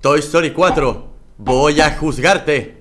Toy Story 4, voy a juzgarte.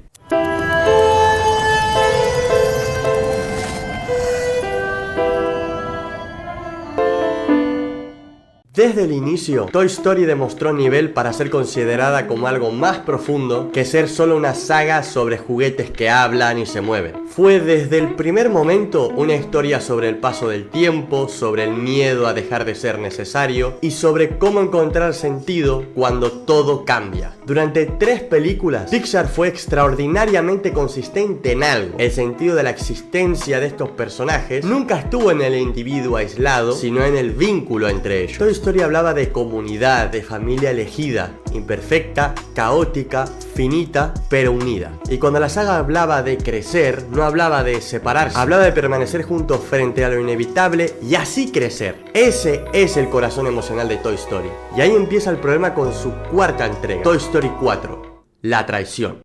Desde el inicio, Toy Story demostró nivel para ser considerada como algo más profundo que ser solo una saga sobre juguetes que hablan y se mueven. Fue desde el primer momento una historia sobre el paso del tiempo, sobre el miedo a dejar de ser necesario y sobre cómo encontrar sentido cuando todo cambia. Durante 3 películas, Pixar fue extraordinariamente consistente en algo. El sentido de la existencia de estos personajes nunca estuvo en el individuo aislado, sino en el vínculo entre ellos. Toy Story hablaba de comunidad, de familia elegida, imperfecta, caótica, finita, pero unida. Y cuando la saga hablaba de crecer, no hablaba de separarse, hablaba de permanecer juntos frente a lo inevitable y así crecer. Ese es el corazón emocional de Toy Story. Y ahí empieza el problema con su cuarta entrega, Toy Story 4, la traición.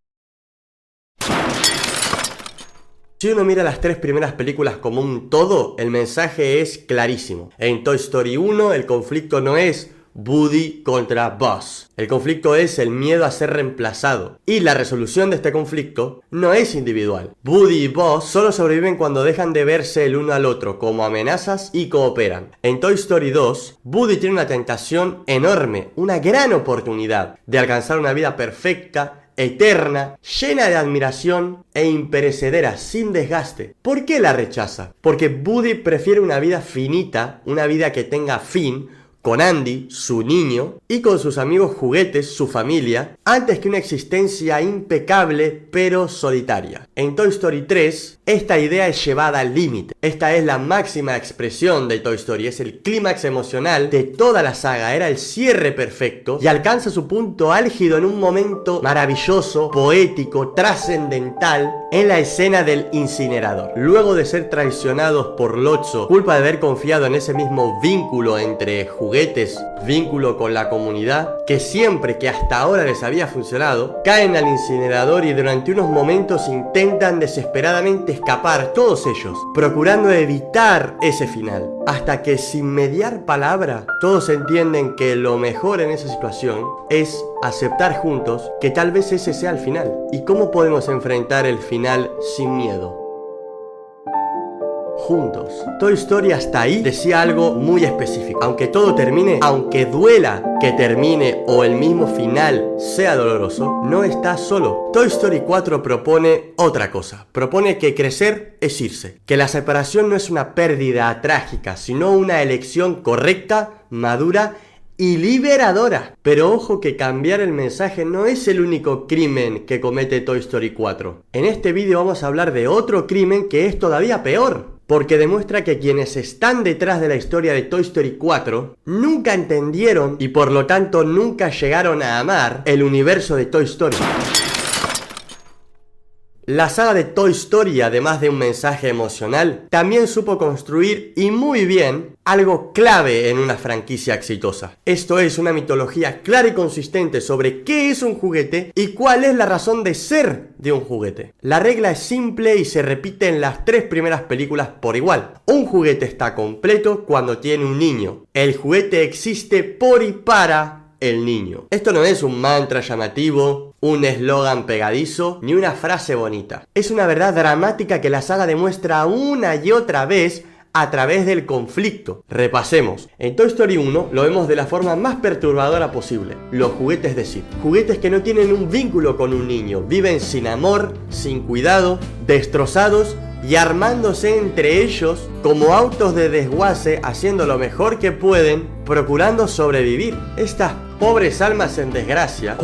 Si uno mira las 3 primeras películas como un todo, el mensaje es clarísimo. En Toy Story 1 el conflicto no es Woody contra Buzz. El conflicto es el miedo a ser reemplazado. Y la resolución de este conflicto no es individual. Woody y Buzz solo sobreviven cuando dejan de verse el uno al otro como amenazas y cooperan. En Toy Story 2, Woody tiene una tentación enorme, una gran oportunidad de alcanzar una vida perfecta, eterna, llena de admiración e imperecedera, sin desgaste. ¿Por qué la rechaza? Porque Woody prefiere una vida finita, una vida que tenga fin, con Andy, su niño, y con sus amigos juguetes, su familia, antes que una existencia impecable pero solitaria. En Toy Story 3, esta idea es llevada al límite. Esta es la máxima expresión de Toy Story, es el clímax emocional de toda la saga, era el cierre perfecto y alcanza su punto álgido en un momento maravilloso, poético, trascendental, en la escena del incinerador. Luego de ser traicionados por Lotso, culpa de haber confiado en ese mismo vínculo entre juguetes, vínculo con la comunidad, que siempre que hasta ahora les había funcionado, caen al incinerador y durante unos momentos intentan desesperadamente escapar, todos ellos, procurando evitar ese final, hasta que sin mediar palabra, todos entienden que lo mejor en esa situación es aceptar juntos que tal vez ese sea el final. ¿Y cómo podemos enfrentar el final sin miedo? Juntos. Toy Story hasta ahí decía algo muy específico. Aunque todo termine, aunque duela que termine o el mismo final sea doloroso, no estás solo. Toy Story 4 propone otra cosa. Propone que crecer es irse. Que la separación no es una pérdida trágica, sino una elección correcta, madura y liberadora. Pero ojo que cambiar el mensaje no es el único crimen que comete Toy Story 4. En este vídeo vamos a hablar de otro crimen que es todavía peor, porque demuestra que quienes están detrás de la historia de Toy Story 4 nunca entendieron y por lo tanto nunca llegaron a amar el universo de Toy Story. La saga de Toy Story, además de un mensaje emocional, también supo construir, y muy bien, algo clave en una franquicia exitosa. Esto es una mitología clara y consistente sobre qué es un juguete y cuál es la razón de ser de un juguete. La regla es simple y se repite en las 3 primeras películas por igual. Un juguete está completo cuando tiene un niño. El juguete existe por y para el niño. Esto no es un mantra llamativo, un eslogan pegadizo, ni una frase bonita. Es una verdad dramática que la saga demuestra una y otra vez a través del conflicto. Repasemos. En Toy Story 1 lo vemos de la forma más perturbadora posible. Los juguetes de Sid. Juguetes que no tienen un vínculo con un niño. Viven sin amor, sin cuidado, destrozados y armándose entre ellos como autos de desguace, haciendo lo mejor que pueden, procurando sobrevivir. Estas pobres almas en desgracia,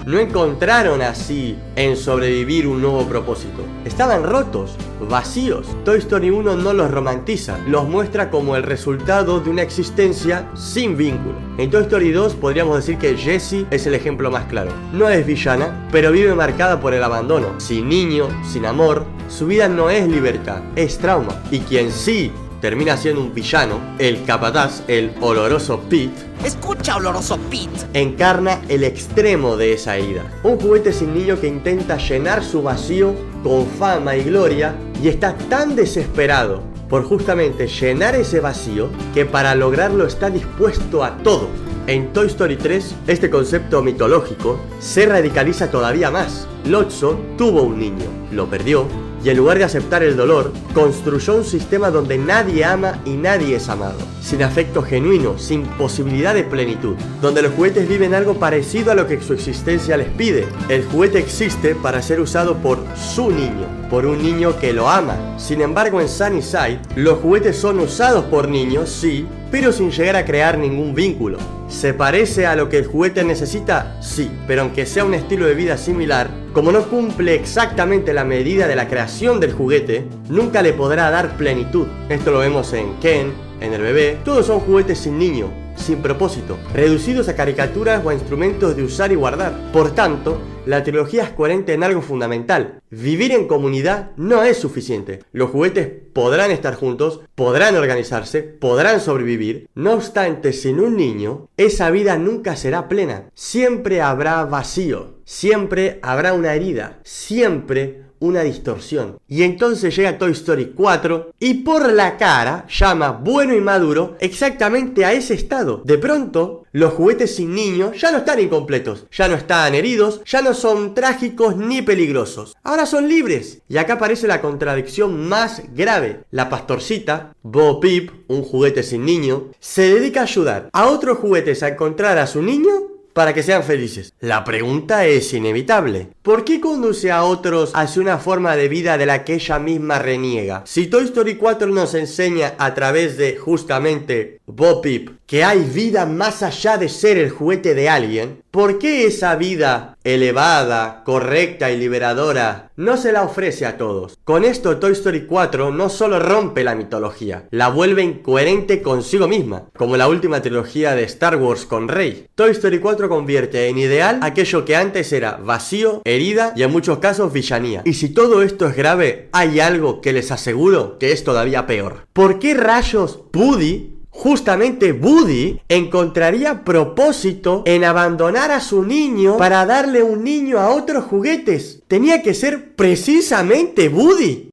no encontraron así en sobrevivir un nuevo propósito. Estaban rotos, vacíos. Toy Story 1 no los romantiza, los muestra como el resultado de una existencia sin vínculo. En Toy Story 2 podríamos decir que Jessie es el ejemplo más claro. No es villana, pero vive marcada por el abandono. Sin niño, sin amor, su vida no es libertad, es trauma. Y quien sí termina siendo un villano, el capataz, el oloroso Pete. Escucha, oloroso Pete. Encarna el extremo de esa ira. Un juguete sin niño que intenta llenar su vacío con fama y gloria y está tan desesperado por justamente llenar ese vacío que para lograrlo está dispuesto a todo. En Toy Story 3, este concepto mitológico se radicaliza todavía más. Lotso tuvo un niño, lo perdió, y en lugar de aceptar el dolor, construyó un sistema donde nadie ama y nadie es amado, sin afecto genuino, sin posibilidad de plenitud, donde los juguetes viven algo parecido a lo que su existencia les pide. El juguete existe para ser usado por su niño, por un niño que lo ama. Sin embargo, en Sunnyside, los juguetes son usados por niños, sí, pero sin llegar a crear ningún vínculo. ¿Se parece a lo que el juguete necesita? Sí, pero aunque sea un estilo de vida similar, como no cumple exactamente la medida de la creación del juguete, nunca le podrá dar plenitud. Esto lo vemos en Ken, en el bebé. Todos son juguetes sin niño, sin propósito, reducidos a caricaturas o a instrumentos de usar y guardar. Por tanto, la trilogía es coherente en algo fundamental. Vivir en comunidad no es suficiente. Los juguetes podrán estar juntos, podrán organizarse, podrán sobrevivir. No obstante, sin un niño, esa vida nunca será plena. Siempre habrá vacío, siempre habrá una herida, siempre una distorsión. Y entonces llega Toy Story 4 y por la cara llama bueno y maduro exactamente a ese estado. De pronto, los juguetes sin niños ya no están incompletos, ya no están heridos, ya no son trágicos ni peligrosos. Ahora son libres. Y acá aparece la contradicción más grave. La pastorcita, Bo Peep, un juguete sin niño, se dedica a ayudar a otros juguetes a encontrar a su niño para que sean felices. La pregunta es inevitable. ¿Por qué conduce a otros hacia una forma de vida de la que ella misma reniega? Si Toy Story 4 nos enseña a través de justamente Bo Peep que hay vida más allá de ser el juguete de alguien, ¿por qué esa vida elevada, correcta y liberadora no se la ofrece a todos? Con esto Toy Story 4 no solo rompe la mitología, la vuelve incoherente consigo misma, como la última trilogía de Star Wars con Rey. Toy Story 4 convierte en ideal aquello que antes era vacío, herida y en muchos casos villanía. Y si todo esto es grave, hay algo que les aseguro que es todavía peor. ¿Por qué rayos Woody, justamente Woody, encontraría propósito en abandonar a su niño para darle un niño a otros juguetes? Tenía que ser precisamente Woody.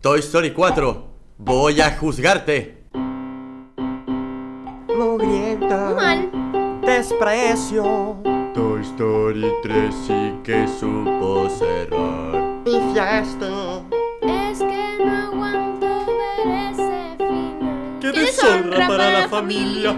Toy Story 4, voy a juzgarte. Mugrienta. Mal. Desprecio. Toy Story 3 sí que supo cerrar. Pifiaste. Es que no aguanto ver ese final. ¡Qué deshonra para la familia!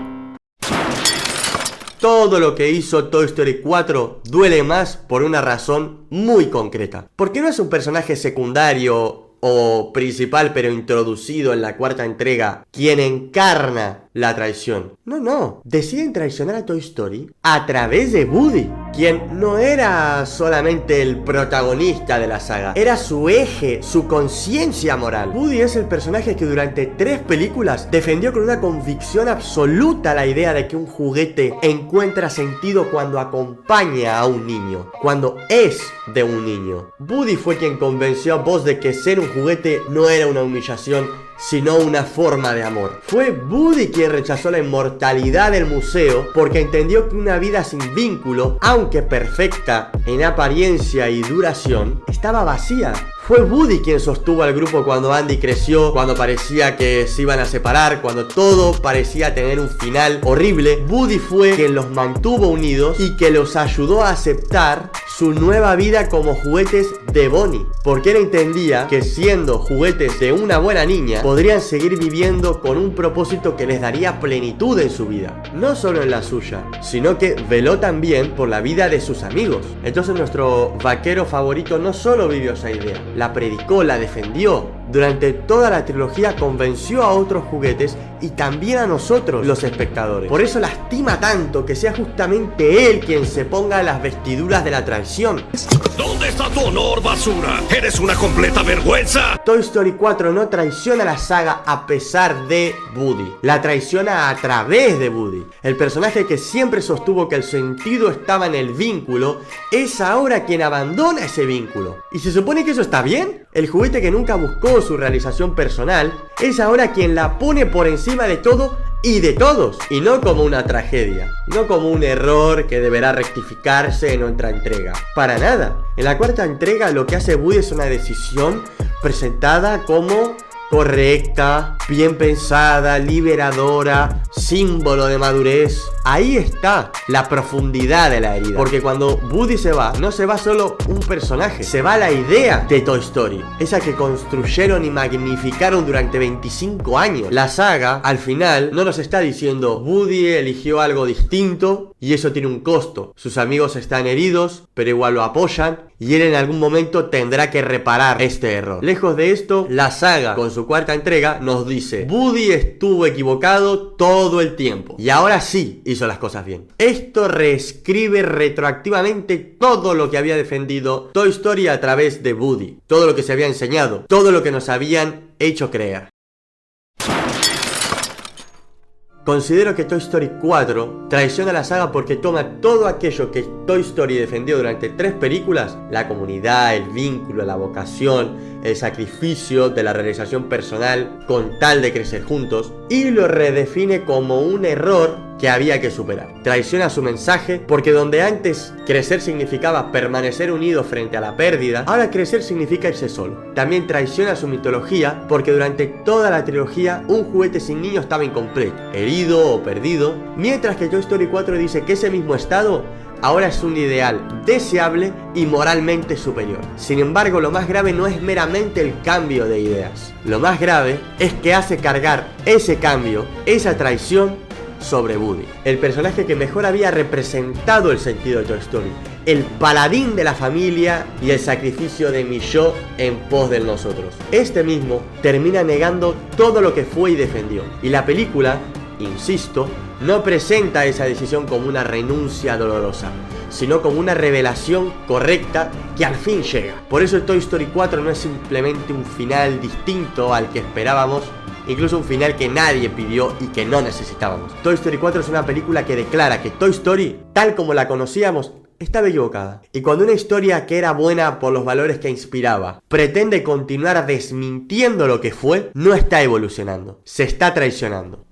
Todo lo que hizo Toy Story 4 duele más por una razón muy concreta. Porque no es un personaje secundario o principal pero introducido en la cuarta entrega quien encarna la traición. No, deciden traicionar a Toy Story a través de Woody, quien no era solamente el protagonista de la saga, era su eje, su conciencia moral. Woody es el personaje que durante 3 películas defendió con una convicción absoluta la idea de que un juguete encuentra sentido cuando acompaña a un niño, cuando es de un niño. Woody fue quien convenció a Buzz de que ser un juguete no era una humillación, sino una forma de amor. Fue Woody quien rechazó la inmortalidad del museo porque entendió que una vida sin vínculo, aunque perfecta en apariencia y duración, estaba vacía. Fue Woody quien sostuvo al grupo cuando Andy creció, cuando parecía que se iban a separar, cuando todo parecía tener un final horrible. Woody fue quien los mantuvo unidos y que los ayudó a aceptar su nueva vida como juguetes de Bonnie, porque él entendía que siendo juguetes de una buena niña podrían seguir viviendo con un propósito que les daría plenitud en su vida, no solo en la suya, sino que veló también por la vida de sus amigos. Entonces nuestro vaquero favorito no solo vivió esa idea, la predicó, la defendió. Durante toda la trilogía convenció a otros juguetes y también a nosotros, los espectadores. Por eso lastima tanto que sea justamente él quien se ponga las vestiduras de la traición. ¿Dónde está tu honor, basura? ¡Eres una completa vergüenza! Toy Story 4 no traiciona la saga a pesar de Woody, la traiciona a través de Woody. El personaje que siempre sostuvo que el sentido estaba en el vínculo es ahora quien abandona ese vínculo. ¿Y se supone que eso está bien? El juguete que nunca buscó su realización personal es ahora quien la pone por encima de todo y de todos, y no como una tragedia, no como un error que deberá rectificarse en otra entrega. Para nada. En la cuarta entrega lo que hace Woody es una decisión presentada como correcta, bien pensada, liberadora, símbolo de madurez. Ahí está la profundidad de la herida. Porque cuando Woody se va, no se va solo un personaje, se va la idea de Toy Story. Esa que construyeron y magnificaron durante 25 años. La saga, al final, no nos está diciendo Woody eligió algo distinto y eso tiene un costo. Sus amigos están heridos, pero igual lo apoyan y él en algún momento tendrá que reparar este error. Lejos de esto, la saga, con su cuarta entrega, nos dice Woody estuvo equivocado todo el tiempo y ahora sí hizo las cosas bien. Esto reescribe retroactivamente todo lo que había defendido Toy Story a través de Woody, todo lo que se había enseñado, todo lo que nos habían hecho creer. Considero que Toy Story 4 traiciona la saga porque toma todo aquello que Toy Story defendió durante 3 películas, la comunidad, el vínculo, la vocación, el sacrificio de la realización personal con tal de crecer juntos, y lo redefine como un error que había que superar. Traiciona su mensaje porque donde antes crecer significaba permanecer unido frente a la pérdida, ahora crecer significa irse solo. También traiciona su mitología porque durante toda la trilogía un juguete sin niño estaba incompleto, herido o perdido, mientras que Toy Story 4 dice que ese mismo estado ahora es un ideal deseable y moralmente superior. Sin embargo, lo más grave no es meramente el cambio de ideas. Lo más grave es que hace cargar ese cambio, esa traición, sobre Woody, el personaje que mejor había representado el sentido de Toy Story, el paladín de la familia y el sacrificio de mi yo en pos del nosotros. Este mismo termina negando todo lo que fue y defendió, y la película, insisto, no presenta esa decisión como una renuncia dolorosa, sino como una revelación correcta que al fin llega. Por eso Toy Story 4 no es simplemente un final distinto al que esperábamos, incluso un final que nadie pidió y que no necesitábamos. Toy Story 4 es una película que declara que Toy Story, tal como la conocíamos, estaba equivocada. Y cuando una historia que era buena por los valores que inspiraba pretende continuar desmintiendo lo que fue, no está evolucionando, se está traicionando.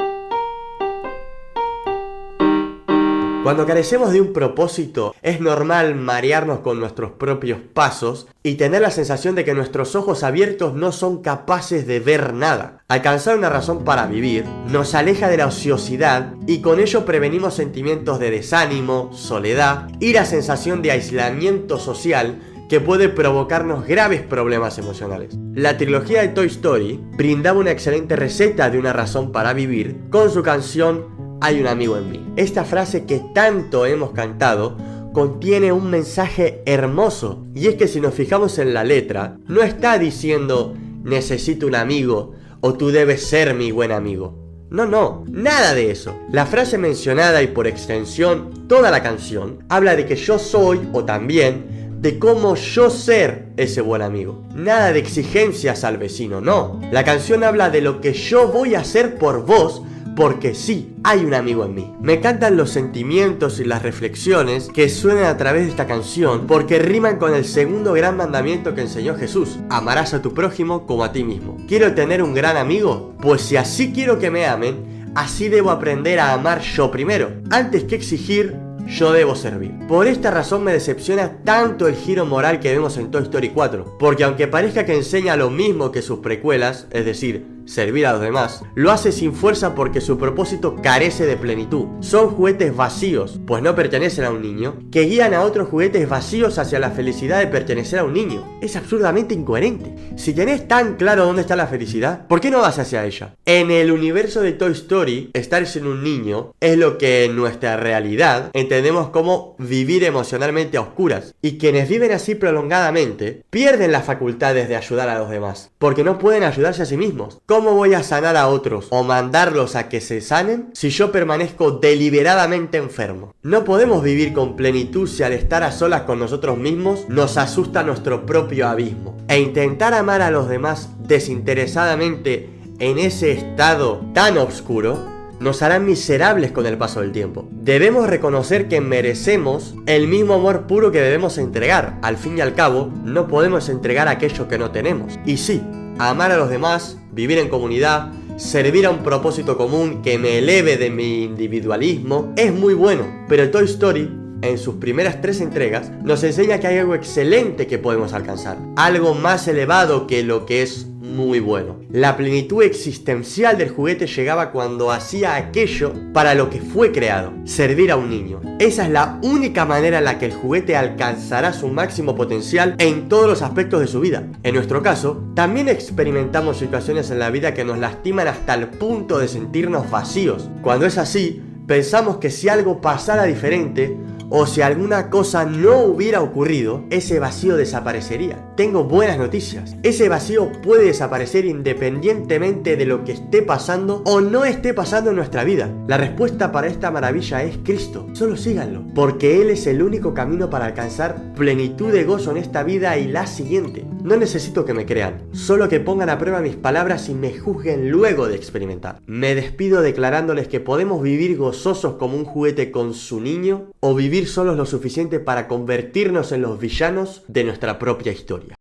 Cuando carecemos de un propósito, es normal marearnos con nuestros propios pasos y tener la sensación de que nuestros ojos abiertos no son capaces de ver nada. Alcanzar una razón para vivir nos aleja de la ociosidad y con ello prevenimos sentimientos de desánimo, soledad y la sensación de aislamiento social que puede provocarnos graves problemas emocionales. La trilogía de Toy Story brindaba una excelente receta de una razón para vivir con su canción Hay un amigo en mí. Esta frase que tanto hemos cantado contiene un mensaje hermoso, y es que si nos fijamos en la letra, no está diciendo necesito un amigo o tú debes ser mi buen amigo. No, nada de eso. La frase mencionada y por extensión toda la canción habla de que yo soy, o también de cómo yo ser ese buen amigo. Nada de exigencias al vecino, no. La canción habla de lo que yo voy a hacer por vos, porque sí, hay un amigo en mí. Me encantan los sentimientos y las reflexiones que suenan a través de esta canción porque riman con el segundo gran mandamiento que enseñó Jesús: amarás a tu prójimo como a ti mismo. ¿Quiero tener un gran amigo? Pues si así quiero que me amen, así debo aprender a amar yo primero. Antes que exigir, yo debo servir. Por esta razón me decepciona tanto el giro moral que vemos en Toy Story 4, porque aunque parezca que enseña lo mismo que sus precuelas, es decir, servir a los demás, lo hace sin fuerza porque su propósito carece de plenitud. Son juguetes vacíos, pues no pertenecen a un niño, que guían a otros juguetes vacíos hacia la felicidad de pertenecer a un niño. Es absurdamente incoherente. Si tenés tan claro dónde está la felicidad, ¿por qué no vas hacia ella? En el universo de Toy Story, estar sin un niño es lo que en nuestra realidad entendemos como vivir emocionalmente a oscuras. Y quienes viven así prolongadamente pierden las facultades de ayudar a los demás, porque no pueden ayudarse a sí mismos. ¿Cómo voy a sanar a otros o mandarlos a que se sanen si yo permanezco deliberadamente enfermo? No podemos vivir con plenitud si al estar a solas con nosotros mismos nos asusta nuestro propio abismo. E intentar amar a los demás desinteresadamente en ese estado tan oscuro nos harán miserables con el paso del tiempo. Debemos reconocer que merecemos el mismo amor puro que debemos entregar. Al fin y al cabo, no podemos entregar aquello que no tenemos. Y sí, amar a los demás, vivir en comunidad, servir a un propósito común que me eleve de mi individualismo, es muy bueno. Pero Toy Story, en sus primeras 3 entregas, nos enseña que hay algo excelente que podemos alcanzar. Algo más elevado que lo que es muy bueno. La plenitud existencial del juguete llegaba cuando hacía aquello para lo que fue creado, servir a un niño. Esa es la única manera en la que el juguete alcanzará su máximo potencial en todos los aspectos de su vida. En nuestro caso, también experimentamos situaciones en la vida que nos lastiman hasta el punto de sentirnos vacíos. Cuando es así, pensamos que si algo pasara diferente, o si alguna cosa no hubiera ocurrido, ese vacío desaparecería. Tengo buenas noticias. Ese vacío puede desaparecer independientemente de lo que esté pasando o no esté pasando en nuestra vida. La respuesta para esta maravilla es Cristo. Solo síganlo, porque Él es el único camino para alcanzar plenitud de gozo en esta vida y la siguiente. No necesito que me crean, solo que pongan a prueba mis palabras y me juzguen luego de experimentar. Me despido declarándoles que podemos vivir gozosos como un juguete con su niño o vivir solos lo suficiente para convertirnos en los villanos de nuestra propia historia.